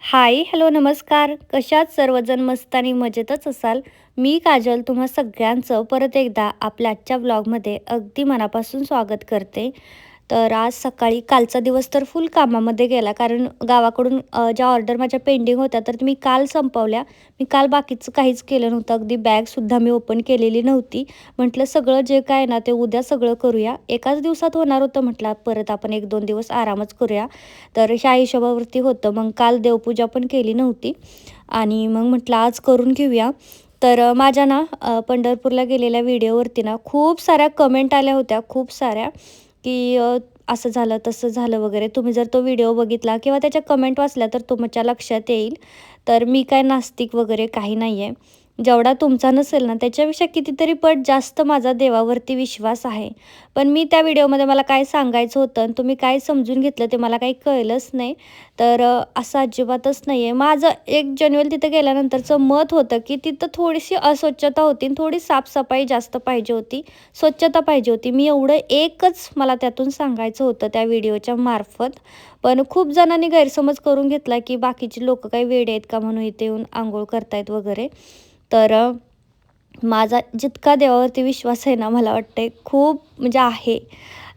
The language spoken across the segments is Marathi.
हाय, हॅलो, नमस्कार. कशात सर्वजण मस्त आणि मजेतच असाल. मी काजल तुम्हा सगळ्यांचं परत एकदा आपल्या आजच्या व्लॉगमध्ये अगदी मनापासून स्वागत करते. तर आज सकाळी कालचा दिवस तर फुल कामामध्ये गेला कारण गावाकडून ज्या ऑर्डर माझ्या पेंडिंग होत्या तर मी काल संपवल्या. मी काल बाकीचं काहीच केलं नव्हतं. अगदी बॅगसुद्धा मी ओपन केलेली नव्हती. म्हटलं सगळं जे काय ना ते उद्या सगळं करूया. एकाच दिवसात होणार होतं म्हटलं परत आपण 1-2 दिवस आरामच करूया. तर ह्या हिशोबावरती होतं. मग काल देवपूजा पण केली नव्हती आणि मग म्हटलं आज करून घेऊया. तर माझ्या ना पंढरपूरला गेलेल्या व्हिडिओवरती ना खूप साऱ्या कमेंट आल्या होत्या, खूप साऱ्या, की असं झालं, तसं झालं वगैरे. तुम्ही जर तो व्हिडिओ बघितला किंवा त्याच्या कमेंट वाचल्या तर तुमच्या लक्षात येईल. तर मी काय नास्तिक वगैरे काही नाही आहे. जेवढा तुमचा नसेल ना त्याच्यापेक्षा कितीतरी पट जास्त माझा देवावरती विश्वास आहे. पण मी त्या व्हिडिओमध्ये मला काय सांगायचं होतं आणि तुम्ही काय समजून घेतलं ते मला काही कळलंच नाही. तर असं अजिबातच नाही आहे. माझं एक जेन्युइन तिथं गेल्यानंतरचं मत होतं, की तिथं थोडीशी अस्वच्छता होती आणि थोडी साफसफाई जास्त पाहिजे होती, स्वच्छता पाहिजे होती. मी एवढं एकच मला त्यातून सांगायचं होतं त्या व्हिडिओच्या मार्फत. पण खूप जणांनी गैरसमज करून घेतला, की बाकीची लोकं काही वेडे आहेत का म्हणून इथे येऊन अंघोळ करतायत वगैरे. तर माझा जितका देवावरती विश्वास आहे ना, मला वाटतंय खूप म्हणजे आहे.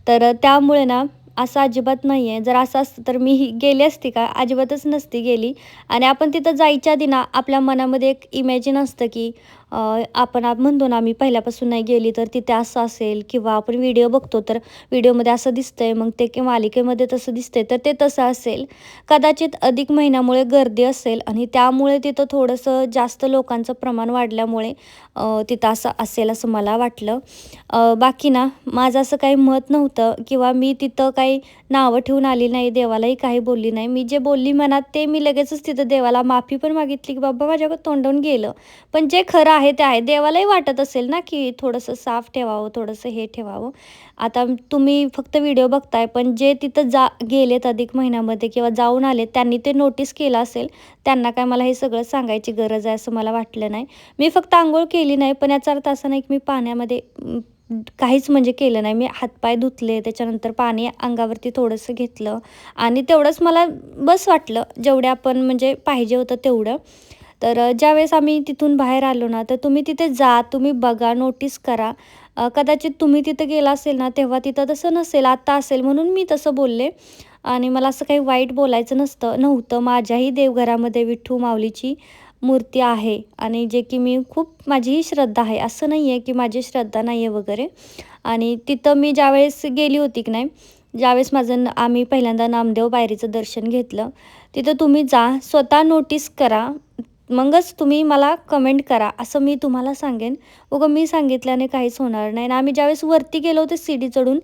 तर त्यामुळे ना असं अजिबात नाही आहे. जर असं असतं तर मी गेली असती का? अजिबातच नसती गेली. आणि आपण तिथं जायच्या आधी ना आपल्या मनामध्ये एक इमॅजिन असतं, की आपण म्हणतो ना, मी पहिल्यापासून नाही गेली तर तिथे असं असेल किंवा आपण व्हिडिओ बघतो तर व्हिडिओमध्ये असं दिसतंय, मग ते की मालिकेमध्ये तसं दिसतंय तर ते तसं असेल. कदाचित अधिक महिन्यामुळे गर्दी असेल आणि त्यामुळे तिथं थोडंसं जास्त लोकांचं प्रमाण वाढल्यामुळे तिथं असं असेल असं मला वाटलं. बाकी ना माझं असं काही मत नव्हतं किंवा मी तिथं काही नावं ठेवून आली नाही, देवालाही काही बोलली नाही. मी जे बोलली मनात ते मी लगेचच तिथं देवाला माफी पण मागितली, की बाबा माझ्याकडं तोंडून गेलं. पण जे खरं आहे ते आहे. देवालाही वाटत असेल ना, की थोडंसं साफ ठेवावं, थोडंसं हे ठेवावं. आता तुम्ही फक्त व्हिडिओ बघताय, पण जे तिथं गेलेत अधिक महिन्यामध्ये किंवा जाऊन आलेत त्यांनी ते नोटीस केलं असेल. त्यांना काय मला हे सगळं सांगायची गरज आहे असं मला वाटलं नाही. मी फक्त अंघोळ केली नाही, पण याचा अर्थ असा नाही की मी पाण्यामध्ये काहीच म्हणजे केलं नाही. मी हातपाय धुतले, त्याच्यानंतर पाणी अंगावरती थोडंसं घेतलं आणि तेवढंच मला बस वाटलं, जेवढं आपण म्हणजे पाहिजे होतं तेवढं. तर ज्यावेळेस आम्ही तिथून बाहेर आलो ना, तर तुम्ही तिथे जा, तुम्ही बघा, नोटीस करा. कदाचित तुम्ही तिथं गेला असेल ना, तेव्हा तिथं तसं नसेल, आता असेल म्हणून मी तसं बोलले. आणि मला असं काही वाईट बोलायचं नव्हतं. माझ्याही देवघरामध्ये विठ्ठू माऊलीची मूर्ती आहे आणि जे की मी खूप माझीही श्रद्धा आहे. असं नाही आहे की माझी श्रद्धा नाही आहे वगैरे. आणि तिथं मी ज्यावेळेस गेली होती की नाही, ज्यावेळेस आम्ही पहिल्यांदा नामदेव पायरीचं दर्शन घेतलं. तिथं तुम्ही जा, स्वतः नोटीस करा, मगच तुम्ही मला कमेंट करा, असं मी तुम्हाला सांगेन. उगाच मी सांगितल्याने काहीच होणार नाही. आणि आम्ही ज्यावेळेस वरती गेलो होतो सीडी चढून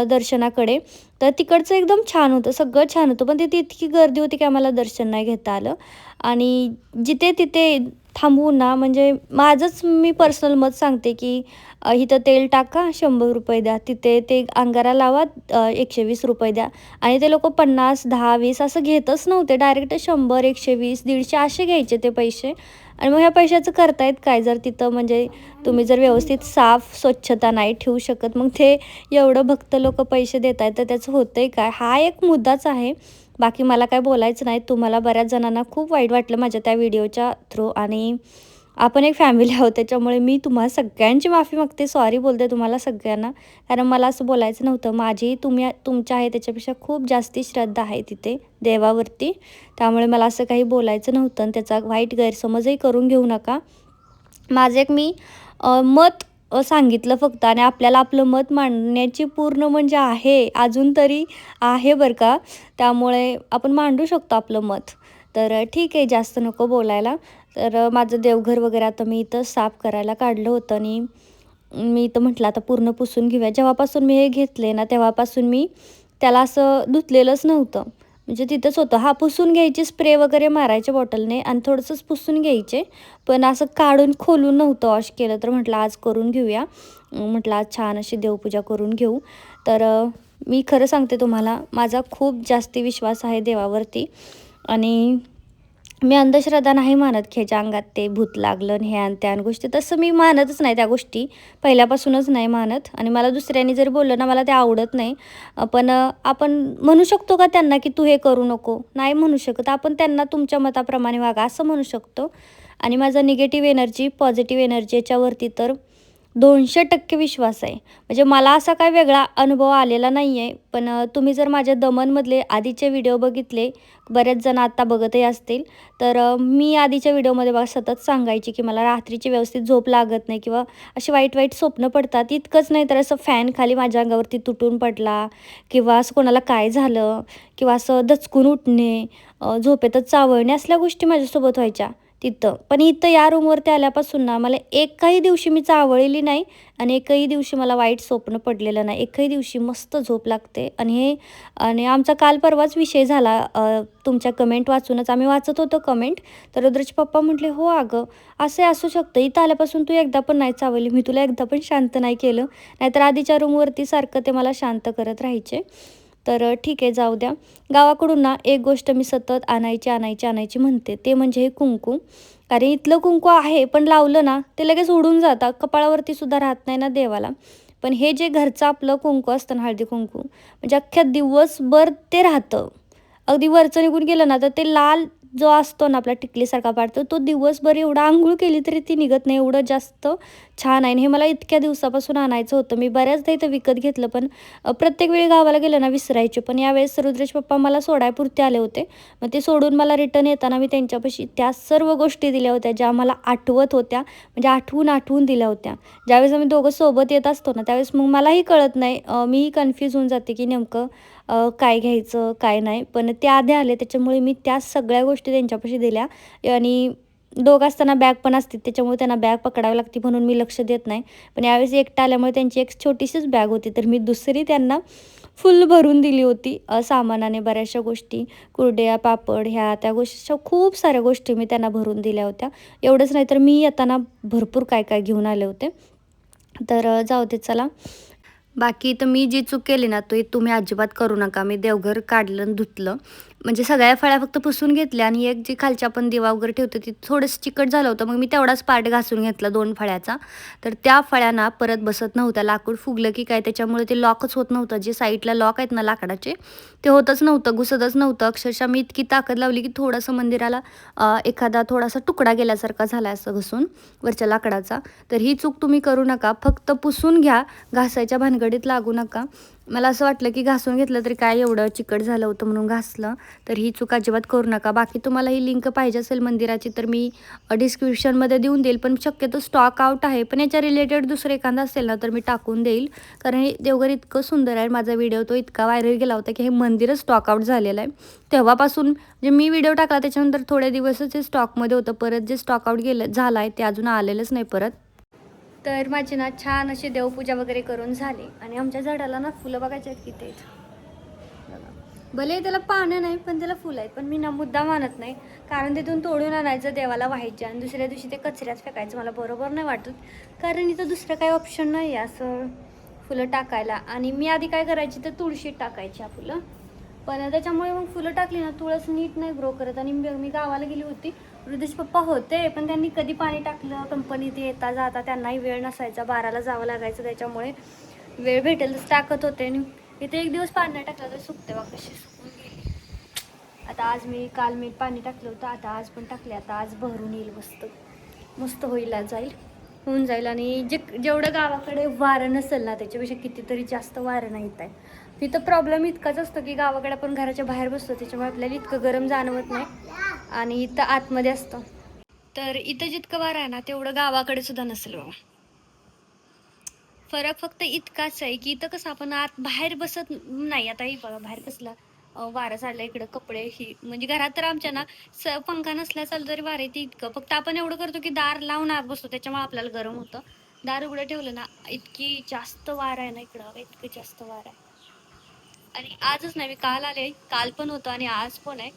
दर्शनाकडे, तर तिकडचं एकदम छान होतं, सगळं छान होतं. पण तिथे इतकी गर्दी होती की आम्हाला दर्शन नाही घेता आलं. आणि जिथे तिथे थांबवून ना, म्हणजे माझंच मी पर्सनल मत सांगते, की इथं तेल टाका, ₹100 द्या. तिथे ते अंगारा लावा, ₹120 द्या. आणि ते लोकं 50, 10, 20 असं घेतच नव्हते. डायरेक्ट 100, 120, 150 असे घ्यायचे ते पैसे. आणि मग ह्या पैशाचं करतायत काय? जर तिथं म्हणजे तुम्ही जर व्यवस्थित साफ स्वच्छता नाही ठेवू शकत, मग ते एवढं भक्त लोकं पैसे देत आहेत, तर त्याचं होतंय काय? हा एक मुद्दाच आहे. बाकी मला काय बोलायचं नाही. तुम्हाला बऱ्याच जणांना खूप वाईट वाटलं माझ्या त्या व्हिडिओच्या थ्रू. आणि आपण एक फॅमिली आहोत, त्याच्यामुळे मी तुम्हाला सगळ्यांची माफी मागते. सॉरी बोलते तुम्हाला सगळ्यांना. कारण मला असं बोलायचं नव्हतं. माझी तुमच्या आहे त्याच्यापेक्षा खूप जास्ती श्रद्धा आहे तिथे देवावरती. त्यामुळे मला असं काही बोलायचं नव्हतं आणि त्याचा वाईट गैरसमजही करून घेऊ नका. माझं एक मी मत सांगितलं फक्त. आणि आपल्याला आपलं मत मांडण्याची पूर्ण म्हणजे आहे, अजून तरी आहे बरं का. त्यामुळे आपण मांडू शकतो आपलं मत. तर ठीक आहे, जास्त नको बोलायला. तर माझं देवघर वगैरे आता मी इथं साफ करायला काढलं होतं आणि मी इथं म्हटलं आता पूर्ण पुसून घेऊया. जेव्हापासून मी हे घेतले ना, तेव्हापासून मी त्याला असं धुतलेलंच नव्हतं. म्हणजे तिथंच होतं. हां, पुसून घ्यायची, स्प्रे वगैरे मारायचे बॉटलने आणि थोडंसंच पुसून घ्यायचे. पण असं काढून खोलून नव्हतं वॉश केलं. तर म्हटलं आज करून घेऊया. म्हटलं आज छान अशी देवपूजा करून घेऊ. तर मी खरं सांगते तुम्हाला, माझा खूप जास्ती विश्वास आहे देवावरती. आणि मी अंधश्रद्धा नाही मानत की ह्याच्या अंगात ते भूत लागलं आणि ह्या आणि त्या आणि गोष्टी, तसं मी मानतच नाही त्या गोष्टी, पहिल्यापासूनच नाही मानत. आणि मला दुसऱ्यांनी जरी बोललं ना, मला ते आवडत नाही. पण आपण म्हणू शकतो का त्यांना की तू हे करू नको? नाही म्हणू शकत. आपण त्यांना तुमच्या मताप्रमाणे वागा असं म्हणू शकतो. आणि माझा निगेटिव्ह एनर्जी, पॉझिटिव्ह एनर्जी याच्यावरती तर 200% विश्वास आहे. म्हणजे मला असा काही वेगळा अनुभव आलेला नाही आहे. पण तुम्ही जर माझ्या दमनमधले आधीचे व्हिडिओ बघितले, बरेच जण आता बघतही असतील, तर मी आधीच्या व्हिडिओमध्ये बघा सतत सांगायची की मला रात्रीची व्यवस्थित झोप लागत नाही किंवा अशी वाईट वाईट स्वप्न पडतात. इतकंच नाही तर असं फॅन खाली माझ्या अंगावरती तुटून पडला किंवा असं कोणाला काय झालं किंवा असं दचकून उठणे, झोपेतच चावळणे, असल्या गोष्टी माझ्यासोबत व्हायच्या तिथं. पण इथं या रूमवरती आल्यापासून ना मला एकही दिवशी मी चावळलेली नाही आणि एकही दिवशी मला वाईट स्वप्न पडलेलं नाही. एकही दिवशी मस्त झोप लागते. आणि आमचा काल परवाच विषय झाला, तुमच्या कमेंट वाचूनच आम्ही वाचत होतो कमेंट. तर रुद्रचे पप्पा म्हटले, "हो अगं, असं असू शकतं. इथं आल्यापासून तू एकदा पण नाही चावली. मी तुला एकदा पण शांत नाही केलं. नाहीतर आधीच्या रूमवरती सारखं ते मला शांत करत राहायचे." तर ठीक आहे, जाऊ द्या. गावाकडून ना एक गोष्ट मी सतत आणायची म्हणते, ते म्हणजे हे कुंकू. कारण इथलं कुंकू आहे, पण लावलं ना ते लगेच उडून जातं. कपाळावरती सुद्धा राहत नाही ना देवाला. पण हे जे घरचं आपलं कुंकू असतं ना, हळदी कुंकू, म्हणजे अख्ख्या दिवसभर ते राहतं. अगदी वरचं निघून गेलं ना, तर ते लाल जो असतो ना आपला टिकलीसारखा पाडतो, तो दिवसभर एवढा अंघोळ केली तरी ती निघत नाही. एवढं जास्त छान आहे आणि हे मला इतक्या दिवसापासून आणायचं होतं. मी बऱ्याचदा इथं विकत घेतलं, पण प्रत्येक वेळी गावाला गेलं ना विसरायचे. पण यावेळेस रुद्रेश पप्पा मला सोडायपुरते आले होते. मग ते सोडून मला रिटर्न येताना मी त्यांच्यापाशी त्या सर्व गोष्टी दिल्या होत्या, ज्या मला आठवत होत्या. म्हणजे आठवून दिल्या होत्या. ज्यावेळेस आम्ही दोघं सोबत येत असतो ना, त्यावेळेस मग मलाही कळत नाही, मीही कन्फ्यूज होऊन जाते की नेमकं काय घ्यायचं, काय नाही. पण ते आधी आले त्याच्यामुळे मी त्या सगळ्या गोष्टी त्यांच्यापाशी दिल्या. आणि दोघं असताना बॅग पण असते, त्याच्यामुळे त्यांना बॅग पकडावी लागते म्हणून मी लक्ष देत नाही. पण यावेळेस एकटं आल्यामुळे त्यांची एक छोटीशीच बॅग होती, तर मी दुसरी त्यांना फुल भरून दिली होती सामानाने. बऱ्याचशा गोष्टी, कुरडया, पापड, ह्या त्या गोष्टी, खूप साऱ्या गोष्टी मी त्यांना भरून दिल्या होत्या. एवढंच नाही तर मी येताना भरपूर काय काय घेऊन आले होते. तर जाऊ दे चला. बाकी तर मी जी चूक केली ना, तो तुम्ही अजिबात करू नका. मी देवघर काढलं आणि धुतलं. म्हणजे सगळ्या फळ्या फक्त पुसून घेतल्या आणि एक जी खालची आपण दिवा वगैरे ठेवतो ती थोडंसं चिकट झालं होतं. मग मी तेवढाच पार्ट घासून घेतला 2 फळ्याचा. तर त्या फळ्या परत बसत नव्हत्या. लाकूड फुगलं की काय त्याच्यामुळे ते लॉकच होत नव्हतं. जे साईडला लॉक आहेत ना लाकडाचे, ते होतच नव्हतं, घुसतच नव्हतं. अक्षरशः मी इतकी ताकद लावली की थोडंसं मंदिराला एखादा थोडासा तुकडा गेल्यासारखा झाला असं घुसून वरच्या लाकडाचा. तर ही चूक तुम्ही करू नका. फक्त पुसून घ्या, घासायच्या भानगडीत लागू नका. मला असं वाटलं की घासून घेतलं तरी काय एवढं चिकट झालं होतं म्हणून घासलं. तर ही चूक अजिबात करू नका. बाकी तुम्हाला ही लिंक पाहिजे असेल मंदिराची तर मी डिस्क्रिप्शनमध्ये देऊन देईल. पण शक्यतो स्टॉक आउट आहे. पण याच्या रिलेटेड दुसरं एखादं असेल ना तर मी टाकून देईल. कारण हे देवघर इतकं सुंदर आहे. माझा व्हिडिओ तो इतका व्हायरल गेला होता की हे मंदिरच स्टॉक आउट झालेलं आहे. तेव्हापासून म्हणजे मी व्हिडिओ टाकला त्याच्यानंतर थोड्या दिवसच हे स्टॉकमध्ये होतं. परत जे स्टॉक आउट झालं आहे ते अजून आलेलंच नाही परत. तर माझी ना छान अशी देवपूजा वगैरे करून झाली आणि आमच्या झाडाला ना फुलं बघायची आहेत किती आहेत बघा. भले त्याला पानं नाही पण त्याला फुलं आहेत. पण मी ना मुद्दा मानत नाही, कारण तिथून तोडून आणायचं, देवाला व्हायचे आणि दुसऱ्या दिवशी ते कचऱ्यात फेकायचं मला बरोबर नाही वाटत. कारण इथं दुसरं काही ऑप्शन नाही आहे असं फुलं टाकायला. आणि मी आधी काय करायची तर तुळशीत टाकायची फुलं. पण त्याच्यामुळे मग फुलं टाकली ना तुळस नीट नाही ग्रो करत. आणि मी गावाला गेली होती, रुदेश पप्पा होते पण त्यांनी कधी पाणी टाकलं, कंपनीत येता जाता त्यांनाही वेळ नसायचा, 12ला जावं लागायचं, त्याच्यामुळे वेळ भेटेल तसं टाकत होते. आणि इथे एक दिवस पाणी नाही टाकलं तर सुकते बघ कशी सुकून गेली. आता आज काल मी पाणी टाकलं होतं, आता आज पण टाकले. आता आज भरून येईल, मस्त मस्त होऊन जाईल. आणि जेवढं गावाकडे वारं नसेल ना त्याच्यापेक्षा कितीतरी जास्त वारं नाही येत आहे. तिथं प्रॉब्लेम इतकाच असतो की गावाकडे आपण घराच्या बाहेर बसतो त्याच्यामुळे आपल्याला इतकं गरम जाणवत नाही आणि इथं आतमध्ये असतं. तर इथं जितकं वारं आहे ना तेवढं गावाकडे सुद्धा नसेल बाबा. फरक फक्त इतकाच आहे की इथं कसं आपण आत बाहेर बसत नाही. आताही बघा बाहेर कसला वारं चाललं, इकडं कपडे ही म्हणजे घरात तर आमच्या ना पंखा नसल्या चालू तरी वारं येते इतकं. फक्त आपण एवढं करतो की दार लावून आत बसतो त्याच्यामुळे आपल्याला गरम होतं. दार उघडं ठेवलं ना इतकी जास्त वारं आहे ना इकडं, इतकं जास्त वारं आहे. आणि आजच नाही, मी काल आले, काल पण होतं आणि आज पण आहे.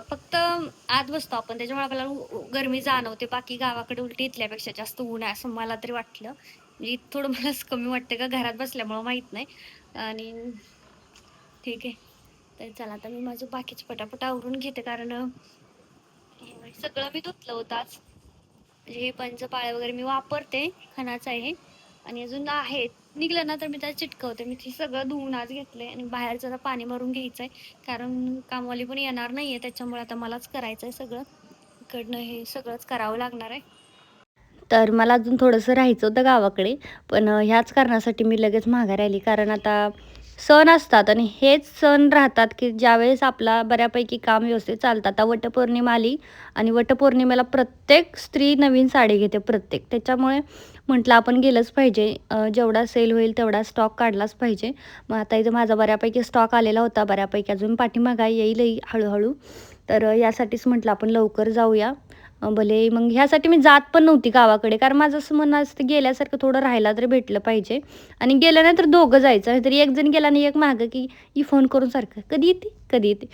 फक्त आत बसतो आपण त्याच्यामुळे आपल्याला गरमी जाणवते. बाकी गावाकडे उलटी इथल्यापेक्षा जास्त ऊन आहे असं मला तरी वाटलं. म्हणजे थोडं मला कमी वाटतं का घरात बसल्यामुळं माहीत नाही. आणि ठीक आहे. तर चला आता मी माझं बाकीचं पटापट आवरून घेते, कारण सगळं मी धुतलं होतं आज. म्हणजे हे पंचपाळ्या वगैरे मी वापरते, खणाचं आहे आणि अजून आहे निघलं ना तर मी त्याला चिटकवते. मी ते सगळं धुवून आज घेतलंय आणि बाहेर जरा पाणी भरून घ्यायचंय, कारण कामवाली पण येणार नाहीये, त्याच्यामुळे आता मलाच करायचंय सगळं. इकडनं हे सगळंच करावं लागणार आहे. तर मला अजून थोडंसं राहायचं होतं गावाकडे, पण ह्याच कारणासाठी मी लगेच माघारी आली. कारण आता सण असतात आणि हेच सण राहतात, की ज्यावेळेस आपला बऱ्यापैकी काम व्यवस्थित चालतं. आता वटपौर्णिमा आली आणि वटपौर्णिमेला प्रत्येक स्त्री नवीन साडी घेते, प्रत्येक. त्याच्यामुळे म्हटलं आपण गेलंच पाहिजे. जेवढा सेल होईल तेवढा स्टॉक काढलाच पाहिजे. मग आता इथं माझा बऱ्यापैकी स्टॉक आलेला होता, बऱ्यापैकी अजून पाठीमागे येईलही हळूहळू. तर यासाठीच म्हटलं आपण लवकर जाऊया. भले मग ह्यासाठी मी जात पण नव्हती गावाकडे, कारण माझं असं म्हणणं असतं गेल्यासारखं थोडं राहायला तरी भेटलं पाहिजे. आणि गेलं नाही तर दोघं जायचं, नाहीतरी एक जण गेला आणि एक मागं, की ही फोन करून सारखं कधी येते कधी येते.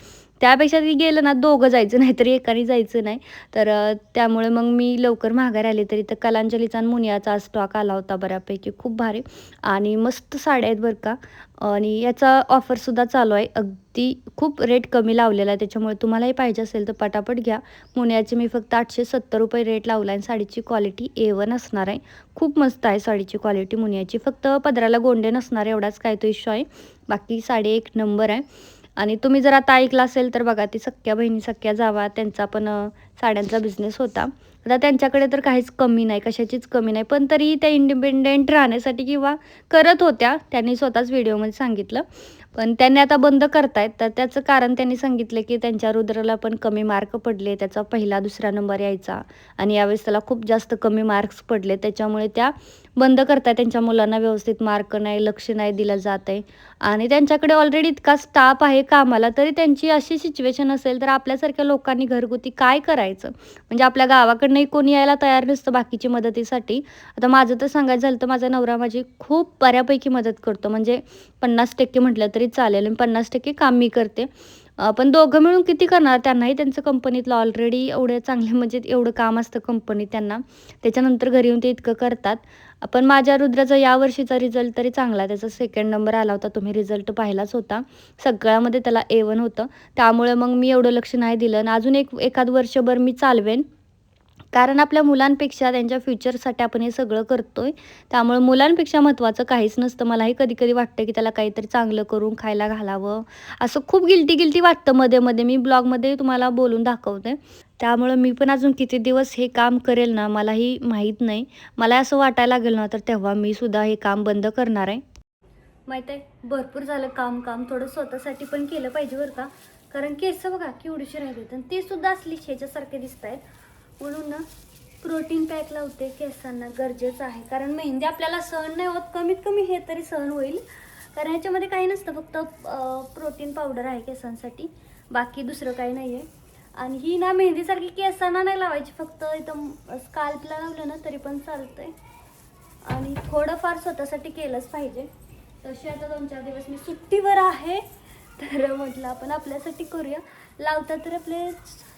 त्यापेक्षा ती गेलं ना दोघं जायचं, नाहीतरी एकाने जायचं नाही. तर त्यामुळे मग मी लवकर माघारी आले. तरी तर कलांजलीचा आणि मुनियाचा स्टॉक आला होता बऱ्यापैकी, खूप भारी आणि मस्त साड्या आहेत बरं का. आणि याचा ऑफरसुद्धा चालू आहे. अगदी खूप रेट कमी लावलेला आहे, त्याच्यामुळे तुम्हालाही पाहिजे असेल तर पटापट घ्या. मुनियाचे मी फक्त 870 रुपये रेट लावला आहे आणि साडीची क्वालिटी A1 असणार आहे. खूप मस्त आहे साडीची क्वालिटी मुनियाची. फक्त पदराला गोंडे नसणार एवढाच काय तो इश्यू आहे. बाकी साडी एक नंबर आहे. आणि तुम्ही जर आता ऐकलं असेल तर बघा, ती सख्ख्या बहिणी, सख्ख्या जावा, त्यांचा पण साड्यांचा बिझनेस होता. आता त्यांच्याकडे तर काहीच कमी नाही, कशाचीच कमी नाही. पण तरी त्या इंडिपेंडेंट राहण्यासाठी किंवा करत होत्या, त्यांनी स्वतःच व्हिडिओमध्ये सांगितलं. पण त्यांनी आता बंद करतायत. तर त्याचं कारण त्यांनी सांगितलं, की त्यांच्या रुद्रला पण कमी मार्क पडले. त्याचा पहिला, दुसरा नंबर यायचा आणि यावेळेस त्याला खूप जास्त कमी मार्क्स पडले. त्याच्यामुळे त्या बंद करतायत. त्यांच्या मुलांना व्यवस्थित मार्क नाही, लक्ष नाही दिलं जात आहे. आणि त्यांच्याकडे ऑलरेडी इतका स्टाफ आहे कामाला, तरी त्यांची अशी सिच्युएशन असेल तर आपल्यासारख्या लोकांनी घरगुती काय करायचं? म्हणजे आपल्या गावाकडनंही कोणी यायला तयार नसतं बाकीची मदतीसाठी. आता माझं तर सांगायचं झालं तर माझा नवरा माझी खूप बऱ्यापैकी मदत करतो. म्हणजे 50% म्हटलं तरी चालेल आणि 50% काम मी करते. पण दोघं मिळून किती करणार? त्यांनाही त्यांचं कंपनीतलं ऑलरेडी एवढे चांगले म्हणजे एवढं काम असतं कंपनीत त्यांना. त्याच्यानंतर घरी येऊन ते इतकं करतात. पण माझ्या रुद्राचा यावर्षीचा रिझल्ट तरी चांगला आहे. त्याचा सेकंड नंबर आला होता. तुम्ही रिझल्ट पाहिलाच होता. सगळ्यामध्ये त्याला A1 होतं. त्यामुळे मग मी एवढं लक्ष नाही दिलं आणि अजून एखाद वर्षभर मी चालवेन. कारण आपल्या मुलांपेक्षा त्यांच्या फ्युचरसाठी आपण हे सगळं करतोय. त्यामुळे मुलांपेक्षा महत्त्वाचं काहीच नसतं. मलाही कधी-कधी वाटतं, की त्याला काहीतरी चांगलं करून खायला घालावं. असं खूप गिल्टी-गिल्टी वाटतं मध्ये-मध्ये. मी ब्लॉगमध्ये तुम्हाला बोलून दाखवते. त्यामुळं मी पण अजून किती दिवस हे काम करेल ना, मलाही माहीत नाही. मला असं वाटायला लागेल ना, तर तेव्हा मी सुद्धा हे काम बंद करणार आहे. माहीत आहे, भरपूर झालं काम. थोडं स्वतःसाठी पण केलं पाहिजे बरं का. कारण केस बघा केवढीशी राहिलेत आणि ते सुद्धा असली ह्याच्यासारखे दिसत आहेत. म्हणून ना प्रोटीन पॅक लावते केसांना, गरजेचं आहे. कारण मेहंदी आपल्याला सहन नाही होत, कमीत कमी हे तरी सहन होईल. कारण ह्याच्यामध्ये काही नसतं, फक्त प्रोटीन पावडर आहे केसांसाठी, बाकी दुसरं काही नाही आहे. आणि ही ना मेहंदीसारखी केसांना नाही लावायची, फक्त इथं स्काल्पला लावलं ना तरी पण चालतंय. आणि थोडंफार स्वतःसाठी केलंच पाहिजे. तशी आता 2-4 दिवस मी सुट्टीवर आहे, तर म्हटलं आपण आपल्यासाठी करूया. लावता तर आपले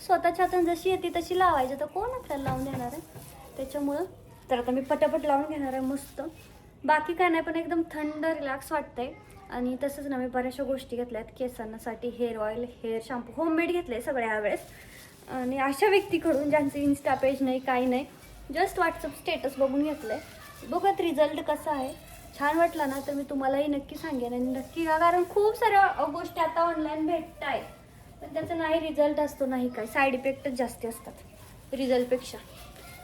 स्वतःच्या हाताने जशी येते तशी लावायची, तर कोण आपल्याला लावून देणार आहे? त्याच्यामुळं तर आता मी पटापट लावून घेणार आहे मस्त. बाकी काय नाही, पण एकदम थंड रिलॅक्स वाटतंय. आणि तसंच ना मी बऱ्याचशा गोष्टी घेतल्यात केसांसाठी. Hair oil, hair shampoo homemade घेतले सगळे यावेळेस. आणि अशा व्यक्तीकडून ज्यांचं इन्स्टा पेज नाही, काही नाही, जस्ट व्हॉट्सअप स्टेटस बघून घेतलं आहे. बघत रिझल्ट कसा आहे. छान वाटला ना तर मी तुम्हालाही नक्की सांगेन आणि नक्की का, कारण खूप साऱ्या गोष्टी आता ऑनलाईन भेटत आहेत, पण त्याचा नाही रिझल्ट असतो, नाही काय, साईड इफेक्टच जास्ती असतात रिझल्टपेक्षा.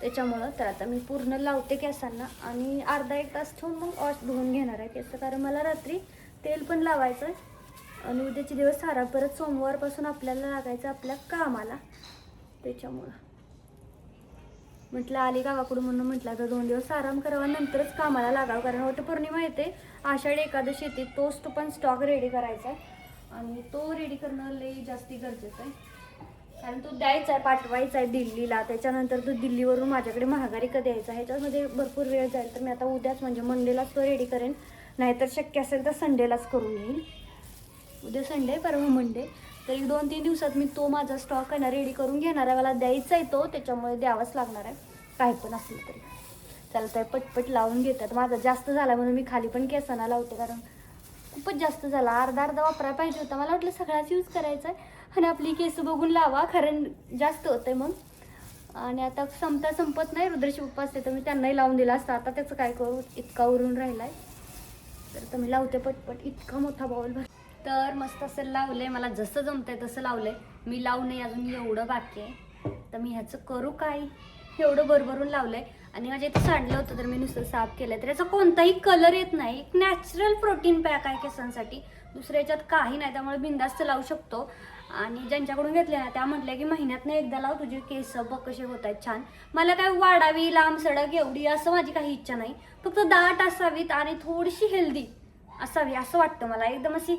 त्याच्यामुळं तर आता मी पूर्ण लावते केसांना आणि अर्धा 1 तास ठेवून मग वॉश धुवून घेणार आहे केस. कारण मला रात्री तेल पण लावायचं आहे आणि उद्याचे दिवस सारा परत सोमवारपासून आपल्याला लागायचं आपल्या कामाला. त्याच्यामुळं म्हटलं आली गावाकडून म्हणून म्हटलं आता 2 दिवस आराम करावा, नंतरच कामाला लागावं. कारण वटपौर्णिमा येते, आषाढी एकादशी येते, तोच पण स्टॉक रेडी करायचा आहे आणि तो रेडी करणं लई जास्ती गरजेचं आहे. कारण तो द्यायचा आहे, पाठवायचा आहे दिल्लीला. त्याच्यानंतर तो दिल्लीवरून माझ्याकडे महागारी कधी यायचा, ह्याच्यामध्ये भरपूर वेळ जाईल. तर मी आता उद्याच म्हणजे मंडेलाच तो रेडी करेन, नाहीतर शक्य असेल तर संडेलाच करून येईल. उद्या संडे, परवा मंडे, तरी 2-3 दिवसात मी तो माझा स्टॉक आहे ना रेडी करून घेणार आहे. मला द्यायचा आहे तो, त्याच्यामुळे द्यावाच लागणार आहे काय पण असेल तरी. चालतं आहे, पटपट लावून घेतात. माझा जास्त झाला म्हणून मी खाली पण केसांना लावते, कारण खूपच जास्त झाला. अर्धा वापरायला पाहिजे होता. मला वाटलं सगळाच यूज करायचा आहे, आणि आपली केस बघून लावा, कारण जास्त होतंय मग. आणि आता संपत नाही. रुद्रचे पप्पा असते तर मी त्यांनाही लावून दिला असता. आता त्याचं काय करू, इतका उरून राहिलाय तर मी लावते पटपट. इतका मोठा बाउल भर. तर मस्त असं लावलंय, मला जसं जमतंय तसं लावलंय. मी लावू नये अजून एवढं बाकी आहे. तर मी ह्याचं करू काय, एवढं भरभरून लावलंय. आणि माझ्या इथं सांडलं होतं तर मी नुसतं साफ केलंय. तर याचा कोणताही कलर येत नाही. एक नॅचरल प्रोटीन पॅक आहे केसांसाठी, दुसऱ्या याच्यात काही नाही. त्यामुळे बिंदास्त लावू शकतो. आणि ज्यांच्याकडून घेतले ना त्या म्हटल्या की महिन्यातनं एकदा लाव, तुझे केस बघ कसे होत आहेत छान. मला काय वाढावी, लांब सडक एवढी असं माझी काही इच्छा नाही. फक्त दाट असावीत आणि थोडीशी हेल्दी असावी असं वाटतं मला. एकदम अशी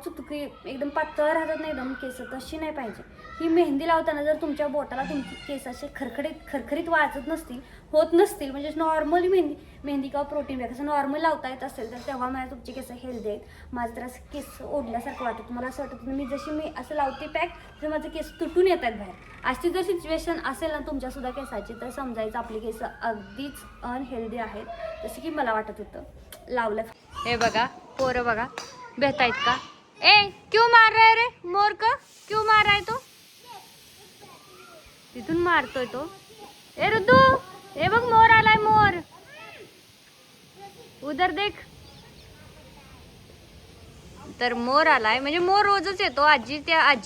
चुटकी एकदम पातळ राहतात ना एकदम केस, तशी नाही पाहिजे. ही मेहंदी लावताना जर तुमच्या बोटाला तुमची केस असे खरखरीत वाजत नसतील, होत नसतील, म्हणजे नॉर्मली मेहंदी किंवा प्रोटीन पॅक असं नॉर्मल लावता येत असेल तर तेव्हा मला तुमची केस हेल्दी आहेत. माझं तर असं केस ओढल्यासारखं वाटतं. मला असं वाटतं मी जशी मी असं लावते पॅक तर माझे केस तुटून येत आहेत बाहेर. अशी जर सिच्युएशन असेल ना तुमच्यासुद्धा केसाची तर समजायचं आपली केस अगदीच अनहेल्दी आहेत, जसं की मला वाटत होतं. लावलं. हे बघा पोरं बघा भेटायत का. ए क्यों मार रहा है रे मोर का, क्यों मार रहा है तो, तिथून मारतोय तो. ए रुद्दू हे बघ मोर आलाय, मोर उधर देख. तर मोर आलाय, म्हणजे मोर रोजच येतो. आजी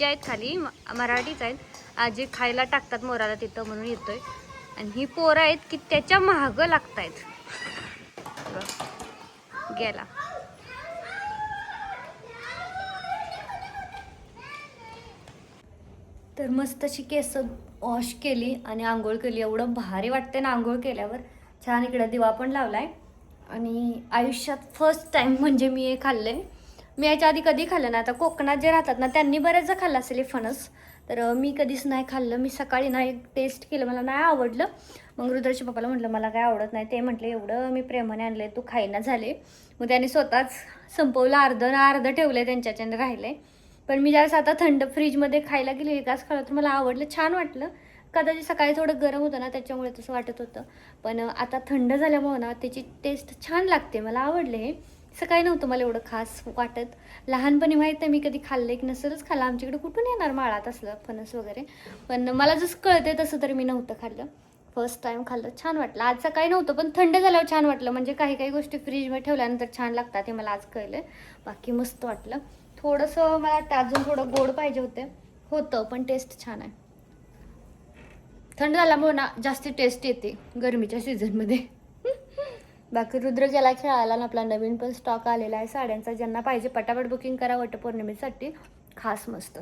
आहेत खाली, मराठीच आहेत. आजी खायला टाकतात मोराला तिथं म्हणून येतोय. आणि ही पोरं आहेत की त्याच्या महागं लागतायत. गेला. तर मस्त अशी केस वॉश केली आणि आंघोळ केली. एवढं भारी वाटते ना आंघोळ केल्यावर. छान इकडं दिवा पण लावलाय. आणि आयुष्यात फर्स्ट टाइम म्हणजे मी हे खाल्ले. मी याच्या आधी कधी खाल्लं ना. आता कोकणात जे राहतात ना त्यांनी बरेचदा खाल्लं असेल हे फणस, तर मी कधीच नाही खाल्लं. मी सकाळी ना एक टेस्ट केलं, मला नाही आवडलं. मग रुद्रच्या पप्पाला म्हटलं मला काय आवडत नाही. ते म्हटले एवढं मी प्रेमाने आणले तू खाईना झाले. मग त्याने स्वतःच संपवलं, अर्ध ठेवलं त्यांच्याच्याने राहिले. पण मी ज्यावेळेस आता थंड फ्रीजमध्ये खायला गेले एकाच खाल्लं तर मला आवडलं, छान वाटलं. कदाचित सकाळी थोडं गरम होतं ना त्याच्यामुळे तसं वाटत होतं. पण आता थंड झाल्यामुळे ना त्याची टेस्ट छान लागते, मला आवडले हे. सकाळी नव्हतं मला एवढं खास वाटत. लहानपणी माहीत नाही मी कधी खाल्लं एक नसेलच खाल्लं. आमच्याकडे कुठून येणार माळात असलं फणस वगैरे. पण मला जसं कळते तसं तर मी नव्हतं खाल्लं. फर्स्ट टाईम खाल्लं, छान वाटलं. आज सकाळी नव्हतं पण थंड झाल्यावर छान वाटलं. म्हणजे काही गोष्टी फ्रीजमध्ये ठेवल्यानंतर छान लागतात हे मला आज कळलं. बाकी मस्त वाटलं. थोडंसं मला अजून थोडं गोड पाहिजे होतं पण टेस्ट छान आहे. थंड झाल्यामुळे ना जास्ती टेस्ट येते गरमीच्या सीझनमध्ये. बाकी रुद्र गेला खेळायला ना. आपला नवीन पण स्टॉक आलेला आहे साड्यांचा. ज्यांना पाहिजे पटापट बुकिंग करा वटपौर्णिमेसाठी खास मस्त.